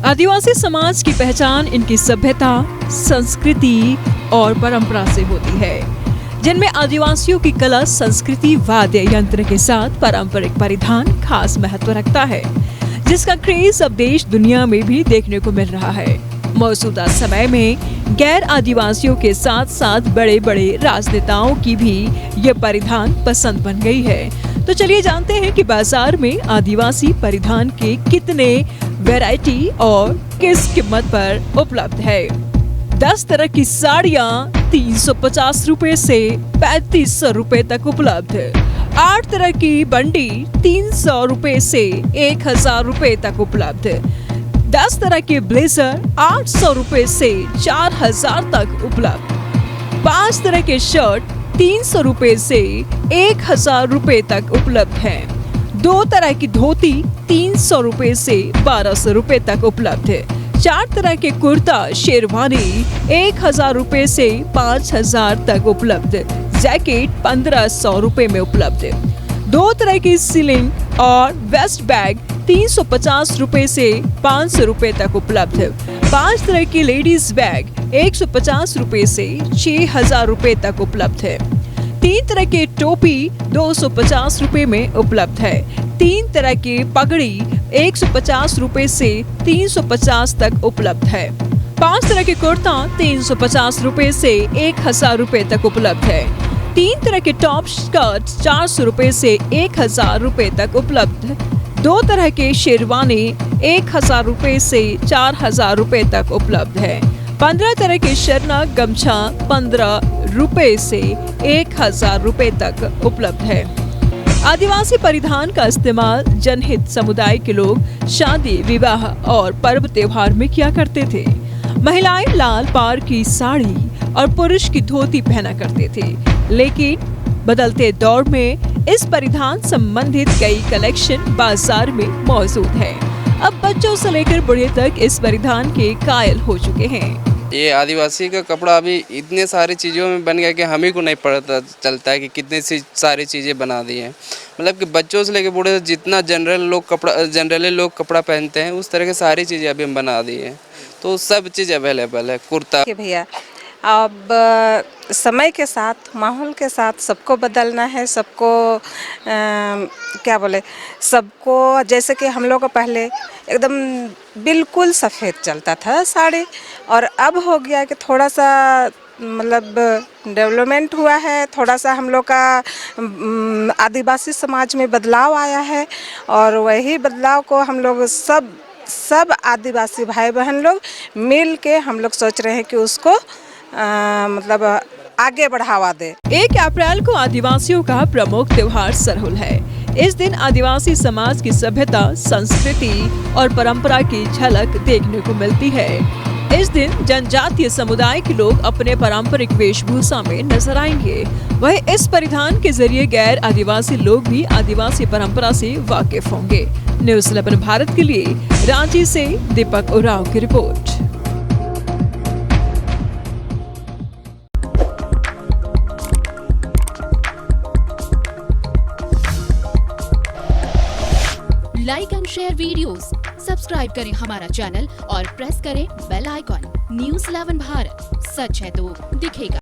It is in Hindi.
आदिवासी समाज की पहचान इनकी सभ्यता, संस्कृति और परंपरा से होती है, जिनमें आदिवासियों की कला, संस्कृति, वाद्य यंत्र के साथ पारंपरिक परिधान खास महत्व रखता है, जिसका क्रेज अब देश दुनिया में भी देखने को मिल रहा है। मौजूदा समय में गैर आदिवासियों के साथ साथ बड़े बड़े राजनेताओं की भी ये परिधान पसंद बन गई है। तो चलिए जानते हैं कि बाजार में आदिवासी परिधान के कितने वैरायटी और किस कीमत पर उपलब्ध है। 10 तरह की साड़ियाँ 350 रुपए से 3500 रुपए तक उपलब्ध है। 8 तरह की बंडी 300 रुपए से 1000 रुपए तक उपलब्ध है। 10 तरह के ब्लेजर 800 रुपए से 4000 तक उपलब्ध। 5 तरह के शर्ट 300 रुपए से 1000 रुपए तक उपलब्ध हैं। 2 तरह की धोती 300 रुपए से 1200 रुपए तक उपलब्ध है। 4 तरह के कुर्ता शेरवानी 1000 रुपए से 5000 तक उपलब्ध है। जैकेट 1500 रुपए में उपलब्ध है। 2 तरह की सीलिंग और वेस्ट बैग 350 रुपए से 500 रुपए तक उपलब्ध है। 5 तरह की लेडीज बैग 150 रुपए से 6000 रुपए तक उपलब्ध है। 3 तरह के टोपी 250 रुपए में उपलब्ध है। 3 तरह की पगड़ी 150 रुपए से 350 तक उपलब्ध है। 5 तरह के कुर्ता 350 रुपए से 1000 रुपए तक उपलब्ध है। 3 तरह के टॉप स्कर्ट 400 रुपए से 1000 रुपए तक उपलब्ध है। 2 तरह के शेरवानी 1000 रुपए से 4000 रुपए तक उपलब्ध है। 15 तरह के शरना गमछा 15 रुपए से 1000 रुपए तक उपलब्ध है। आदिवासी परिधान का इस्तेमाल जनहित समुदाय के लोग शादी, विवाह और पर्व त्योहार में किया करते थे। महिलाएं लाल पार की साड़ी और पुरुष की धोती पहना करते थे, लेकिन बदलते दौर में इस परिधान संबंधित कई कलेक्शन बाजार में मौजूद है। अब बच्चों से लेकर बूढ़े तक इस परिधान के कायल हो चुके हैं। ये आदिवासी का कपड़ा अभी इतने सारी चीज़ों में बन गया कि हम ही को नहीं पता चलता है कि कितनी सी सारी चीज़ें बना दी हैं। मतलब कि बच्चों से लेकर बूढ़े जितना जनरली लोग कपड़ा पहनते हैं उस तरह की सारी चीज़ें अभी हम बना दी हैं। तो सब चीज़ अवेलेबल है। कुर्ता भैया अब समय के साथ, माहौल के साथ सबको बदलना है। सबको क्या बोले, सबको जैसे कि हम लोग को पहले एकदम बिल्कुल सफ़ेद चलता था साड़ी, और अब हो गया कि थोड़ा सा मतलब डेवलपमेंट हुआ है। थोड़ा सा हम लोग का आदिवासी समाज में बदलाव आया है, और वही बदलाव को हम लोग सब आदिवासी भाई बहन लोग मिल के हम लोग सोच रहे हैं कि उसको मतलब आगे बढ़ावा दे। 1 अप्रैल को आदिवासियों का प्रमुख त्योहार सरहुल है। इस दिन आदिवासी समाज की सभ्यता, संस्कृति और परंपरा की झलक देखने को मिलती है। इस दिन जनजातीय समुदाय के लोग अपने पारंपरिक वेशभूषा में नजर आएंगे। वहीं इस परिधान के जरिए गैर आदिवासी लोग भी आदिवासी परंपरा से वाकिफ होंगे। न्यूज़ 11 भारत के लिए रांची से दीपक उरांव की report. Like and share videos, subscribe करें हमारा चैनल और प्रेस करें बेल आइकॉन। न्यूज़ 11 भारत, सच है तो दिखेगा।